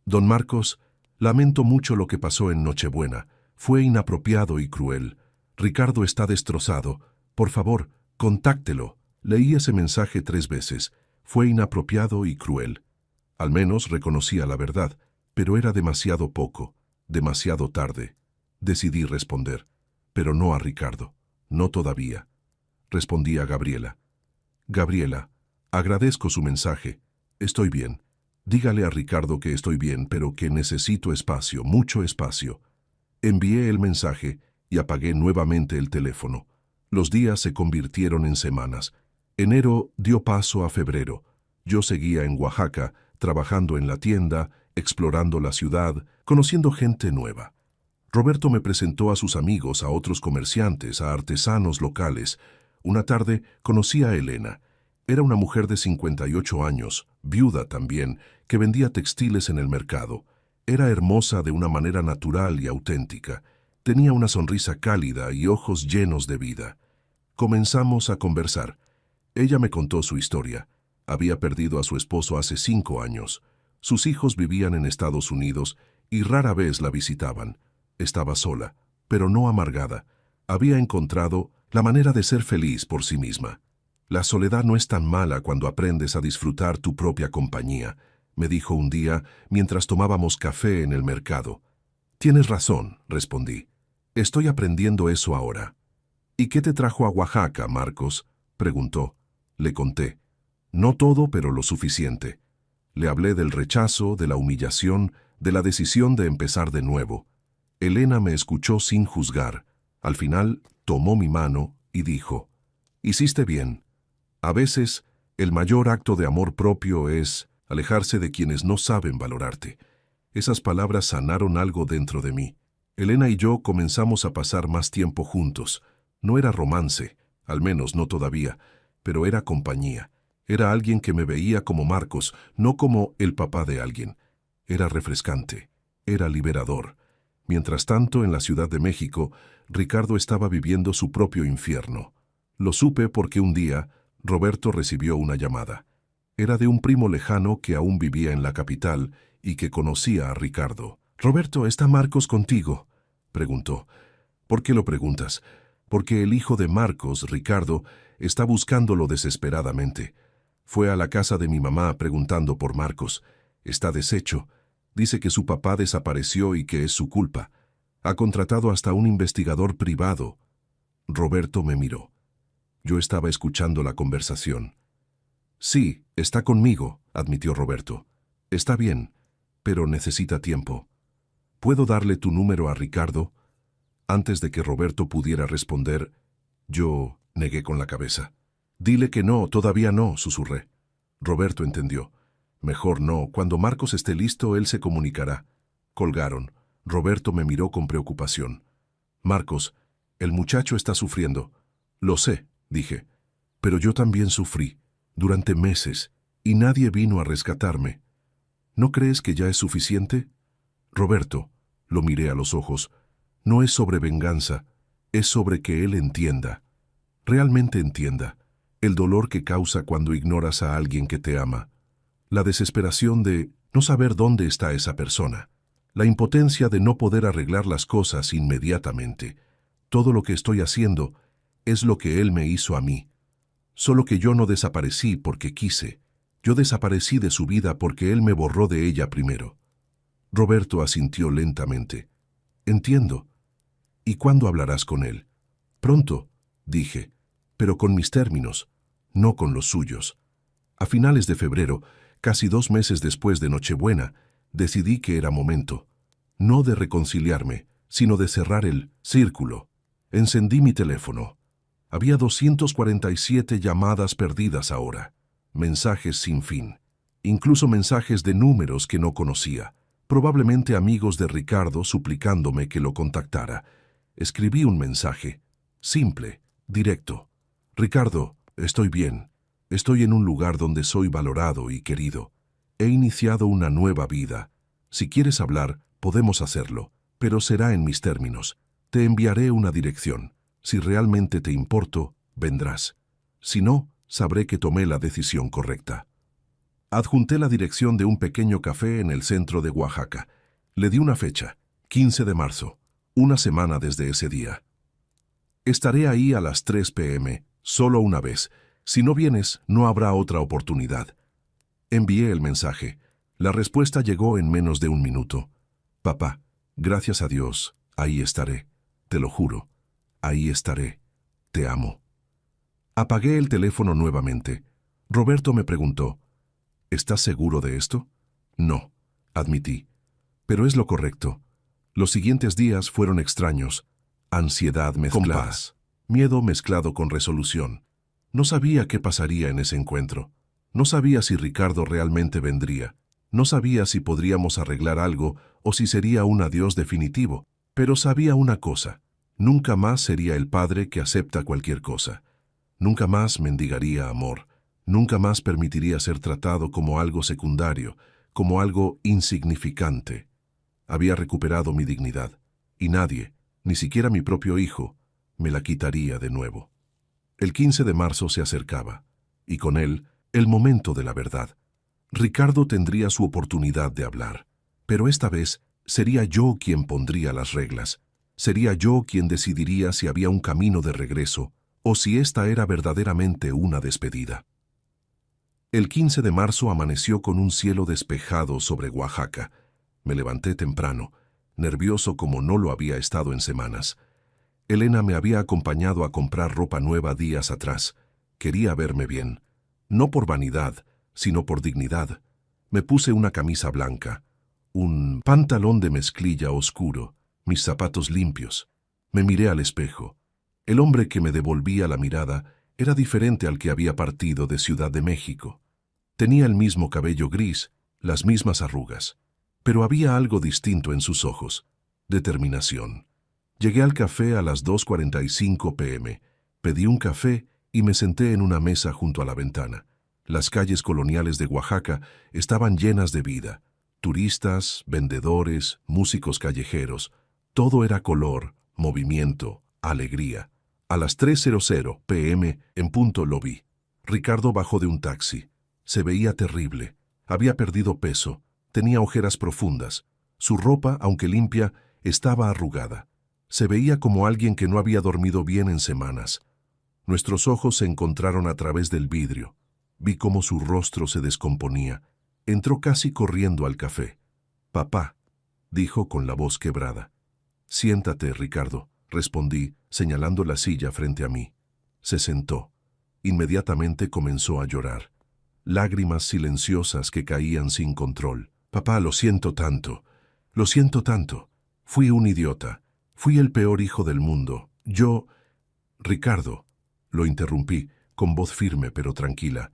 Don Marcos, lamento mucho lo que pasó en Nochebuena. Fue inapropiado y cruel. Ricardo está destrozado. Por favor, contáctelo. Leí ese mensaje 3 veces. Fue inapropiado y cruel. Al menos reconocía la verdad, pero era demasiado poco, demasiado tarde. Decidí responder, pero no a Ricardo. No todavía. Respondí a Gabriela. Gabriela, agradezco su mensaje. Estoy bien. Dígale a Ricardo que estoy bien, pero que necesito espacio, mucho espacio. Envié el mensaje y apagué nuevamente el teléfono. Los días se convirtieron en semanas. Enero dio paso a febrero. Yo seguía en Oaxaca, trabajando en la tienda, explorando la ciudad, conociendo gente nueva. Roberto me presentó a sus amigos, a otros comerciantes, a artesanos locales. Una tarde conocí a Elena. Era una mujer de 58 años, viuda también, que vendía textiles en el mercado. Era hermosa de una manera natural y auténtica. Tenía una sonrisa cálida y ojos llenos de vida. Comenzamos a conversar. Ella me contó su historia. Había perdido a su esposo hace 5 años. Sus hijos vivían en Estados Unidos y rara vez la visitaban. Estaba sola, pero no amargada. Había encontrado la manera de ser feliz por sí misma. La soledad no es tan mala cuando aprendes a disfrutar tu propia compañía, me dijo un día mientras tomábamos café en el mercado. Tienes razón, respondí. Estoy aprendiendo eso ahora. ¿Y qué te trajo a Oaxaca, Marcos?, preguntó. Le conté. No todo, pero lo suficiente. Le hablé del rechazo, de la humillación, de la decisión de empezar de nuevo. Elena me escuchó sin juzgar. Al final, tomó mi mano y dijo, «Hiciste bien. A veces, el mayor acto de amor propio es alejarse de quienes no saben valorarte». Esas palabras sanaron algo dentro de mí. Elena y yo comenzamos a pasar más tiempo juntos. No era romance, al menos no todavía, pero era compañía. Era alguien que me veía como Marcos, no como el papá de alguien. Era refrescante, era liberador. Mientras tanto, en la Ciudad de México, Ricardo estaba viviendo su propio infierno. Lo supe porque un día, Roberto recibió una llamada. Era de un primo lejano que aún vivía en la capital y que conocía a Ricardo. «Roberto, ¿está Marcos contigo?», preguntó. «¿Por qué lo preguntas?». «Porque el hijo de Marcos, Ricardo, está buscándolo desesperadamente. Fue a la casa de mi mamá preguntando por Marcos. Está deshecho. Dice que su papá desapareció y que es su culpa. Ha contratado hasta un investigador privado». Roberto me miró. Yo estaba escuchando la conversación. «Sí, está conmigo», admitió Roberto. «Está bien, pero necesita tiempo. ¿Puedo darle tu número a Ricardo?». Antes de que Roberto pudiera responder, yo negué con la cabeza. «Dile que no, todavía no», susurré. Roberto entendió. «Mejor no, cuando Marcos esté listo, él se comunicará». Colgaron. Roberto me miró con preocupación. «Marcos, el muchacho está sufriendo». «Lo sé», dije. «Pero yo también sufrí, durante meses, y nadie vino a rescatarme. ¿No crees que ya es suficiente?». «Roberto», lo miré a los ojos, «no es sobre venganza, es sobre que él entienda. Realmente entienda. El dolor que causa cuando ignoras a alguien que te ama. La desesperación de no saber dónde está esa persona. La impotencia de no poder arreglar las cosas inmediatamente. Todo lo que estoy haciendo es lo que él me hizo a mí. Solo que yo no desaparecí porque quise. Yo desaparecí de su vida porque él me borró de ella primero». Roberto asintió lentamente. «Entiendo. ¿Y cuándo hablarás con él?». «Pronto», dije, «pero con mis términos, no con los suyos». A finales de febrero, casi 2 meses después de Nochebuena, decidí que era momento, no de reconciliarme, sino de cerrar el círculo. Encendí mi teléfono. Había 247 llamadas perdidas ahora, mensajes sin fin, incluso mensajes de números que no conocía. Probablemente amigos de Ricardo suplicándome que lo contactara. Escribí un mensaje, simple, directo. Ricardo, estoy bien. Estoy en un lugar donde soy valorado y querido. He iniciado una nueva vida. Si quieres hablar, podemos hacerlo, pero será en mis términos. Te enviaré una dirección. Si realmente te importo, vendrás. Si no, sabré que tomé la decisión correcta. Adjunté la dirección de un pequeño café en el centro de Oaxaca. Le di una fecha, 15 de marzo, una semana desde ese día. Estaré ahí a las 3 p.m., solo una vez. Si no vienes, no habrá otra oportunidad. Envié el mensaje. La respuesta llegó en menos de un minuto. Papá, gracias a Dios, ahí estaré. Te lo juro, ahí estaré. Te amo. Apagué el teléfono nuevamente. Roberto me preguntó, ¿estás seguro de esto? No, admití. Pero es lo correcto. Los siguientes días fueron extraños. Ansiedad mezclada. Compás. Miedo mezclado con resolución. No sabía qué pasaría en ese encuentro. No sabía si Ricardo realmente vendría. No sabía si podríamos arreglar algo o si sería un adiós definitivo. Pero sabía una cosa. Nunca más sería el padre que acepta cualquier cosa. Nunca más mendigaría amor. Nunca más permitiría ser tratado como algo secundario, como algo insignificante. Había recuperado mi dignidad, y nadie, ni siquiera mi propio hijo, me la quitaría de nuevo. El 15 de marzo se acercaba, y con él, el momento de la verdad. Ricardo tendría su oportunidad de hablar, pero esta vez sería yo quien pondría las reglas. Sería yo quien decidiría si había un camino de regreso, o si esta era verdaderamente una despedida. El 15 de marzo amaneció con un cielo despejado sobre Oaxaca. Me levanté temprano, nervioso como no lo había estado en semanas. Elena me había acompañado a comprar ropa nueva días atrás. Quería verme bien, no por vanidad, sino por dignidad. Me puse una camisa blanca, un pantalón de mezclilla oscuro, mis zapatos limpios. Me miré al espejo. El hombre que me devolvía la mirada era diferente al que había partido de Ciudad de México. Tenía el mismo cabello gris, las mismas arrugas, pero había algo distinto en sus ojos, determinación. Llegué al café a las 2:45 p.m., pedí un café y me senté en una mesa junto a la ventana. Las calles coloniales de Oaxaca estaban llenas de vida. Turistas, vendedores, músicos callejeros. Todo era color, movimiento, alegría. A las 3:00 p.m. en punto lo vi. Ricardo bajó de un taxi. Se veía terrible. Había perdido peso. Tenía ojeras profundas. Su ropa, aunque limpia, estaba arrugada. Se veía como alguien que no había dormido bien en semanas. Nuestros ojos se encontraron a través del vidrio. Vi cómo su rostro se descomponía. Entró casi corriendo al café. «Papá», dijo con la voz quebrada. «Siéntate, Ricardo», respondí, señalando la silla frente a mí. Se sentó. Inmediatamente comenzó a llorar. Lágrimas silenciosas que caían sin control. «Papá, lo siento tanto. Lo siento tanto. Fui un idiota. Fui el peor hijo del mundo. Yo...» «Ricardo», lo interrumpí, con voz firme pero tranquila.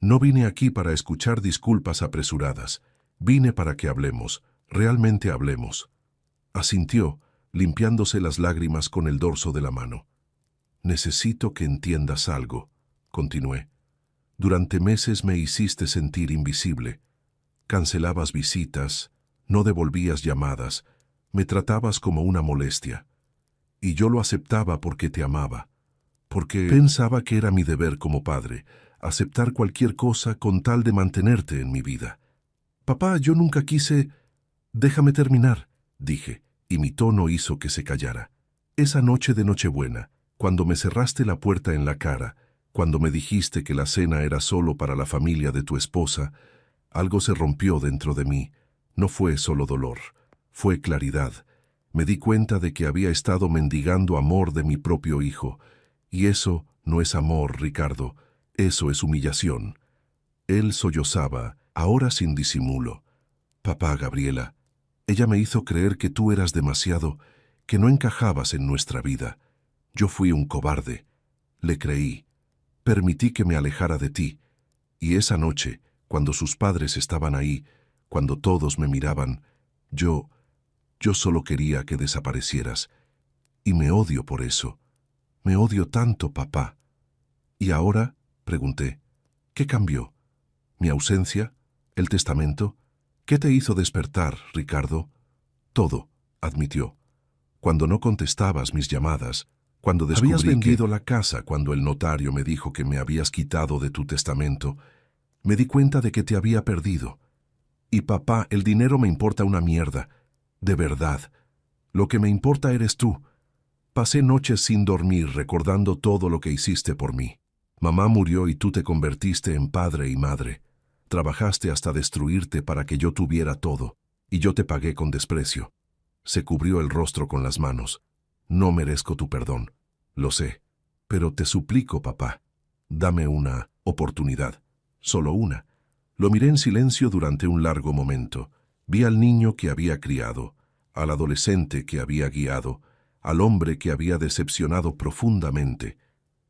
«No vine aquí para escuchar disculpas apresuradas. Vine para que hablemos, realmente hablemos». Asintió, limpiándose las lágrimas con el dorso de la mano. «Necesito que entiendas algo», continué. «Durante meses me hiciste sentir invisible. Cancelabas visitas, no devolvías llamadas, me tratabas como una molestia. Y yo lo aceptaba porque te amaba, porque pensaba que era mi deber como padre, aceptar cualquier cosa con tal de mantenerte en mi vida. Papá, yo nunca quise...» «Déjame terminar», dije, y mi tono hizo que se callara. «Esa noche de Nochebuena, cuando me cerraste la puerta en la cara, cuando me dijiste que la cena era solo para la familia de tu esposa, algo se rompió dentro de mí. No fue solo dolor, fue claridad. Me di cuenta de que había estado mendigando amor de mi propio hijo. Y eso no es amor, Ricardo, eso es humillación». Él sollozaba, ahora sin disimulo. «Papá, Gabriela, ella me hizo creer que tú eras demasiado, que no encajabas en nuestra vida. Yo fui un cobarde. Le creí. Permití que me alejara de ti. Y esa noche, cuando sus padres estaban ahí, cuando todos me miraban. Yo solo quería que desaparecieras. Y me odio por eso. Me odio tanto, papá. ¿Y ahora? Pregunté. ¿Qué cambió? ¿Mi ausencia? ¿El testamento? ¿Qué te hizo despertar, Ricardo? Todo, admitió. Cuando no contestabas mis llamadas, cuando descubrí Habías vendido la casa, cuando el notario me dijo que me habías quitado de tu testamento, me di cuenta de que te había perdido. Y papá, el dinero me importa una mierda. De verdad. Lo que me importa eres tú. Pasé noches sin dormir recordando todo lo que hiciste por mí. Mamá murió y tú te convertiste en padre y madre. Trabajaste hasta destruirte para que yo tuviera todo, y yo te pagué con desprecio. Se cubrió el rostro con las manos. No merezco tu perdón. Lo sé. Pero te suplico, papá, dame una oportunidad. Solo una. Lo miré en silencio durante un largo momento. Vi al niño que había criado, al adolescente que había guiado, al hombre que había decepcionado profundamente.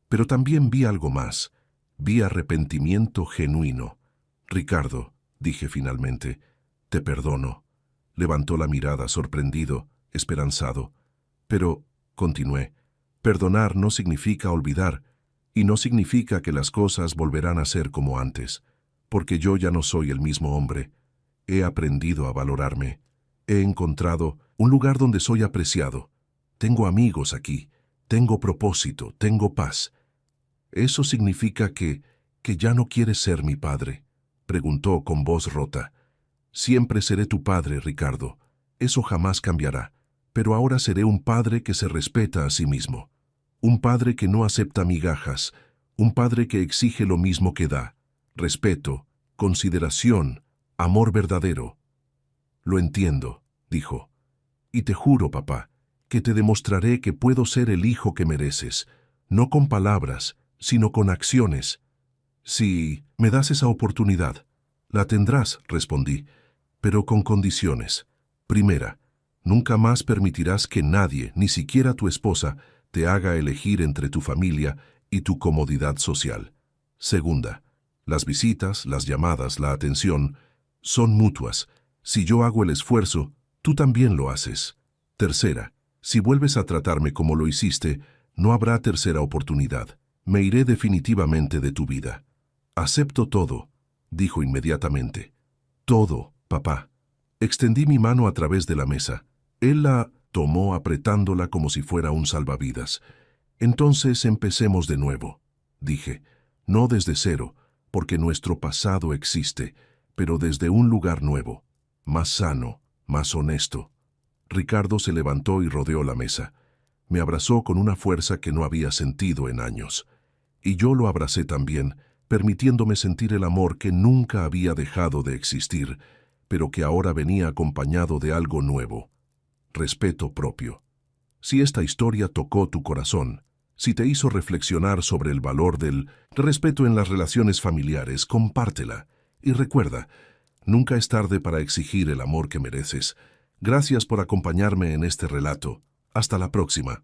Pero también vi algo más. Vi arrepentimiento genuino. Ricardo, dije finalmente, te perdono. Levantó la mirada sorprendido, esperanzado. Pero, continué, perdonar no significa olvidar, y no significa que las cosas volverán a ser como antes, porque yo ya no soy el mismo hombre. He aprendido a valorarme. He encontrado un lugar donde soy apreciado. Tengo amigos aquí, tengo propósito, tengo paz. ¿Eso significa que ya no quieres ser mi padre?, preguntó con voz rota. Siempre seré tu padre, Ricardo. Eso jamás cambiará. Pero ahora seré un padre que se respeta a sí mismo. Un padre que no acepta migajas. Un padre que exige lo mismo que da. Respeto, consideración, amor verdadero. Lo entiendo, dijo. Y te juro, papá, que te demostraré que puedo ser el hijo que mereces, no con palabras, sino con acciones. Si me das esa oportunidad, la tendrás, respondí, pero con condiciones. Primera, nunca más permitirás que nadie, ni siquiera tu esposa, te haga elegir entre tu familia y tu comodidad social. Segunda, las visitas, las llamadas, la atención, son mutuas. Si yo hago el esfuerzo, tú también lo haces. Tercera, si vuelves a tratarme como lo hiciste, no habrá tercera oportunidad. Me iré definitivamente de tu vida. Acepto todo, dijo inmediatamente. Todo, papá. Extendí mi mano a través de la mesa. Él la tomó apretándola como si fuera un salvavidas. Entonces empecemos de nuevo, dije. No desde cero, porque nuestro pasado existe, pero desde un lugar nuevo, más sano, más honesto. Ricardo se levantó y rodeó la mesa. Me abrazó con una fuerza que no había sentido en años. Y yo lo abracé también, permitiéndome sentir el amor que nunca había dejado de existir, pero que ahora venía acompañado de algo nuevo: respeto propio. Si esta historia tocó tu corazón, si te hizo reflexionar sobre el valor del respeto en las relaciones familiares, compártela. Y recuerda, nunca es tarde para exigir el amor que mereces. Gracias por acompañarme en este relato. Hasta la próxima.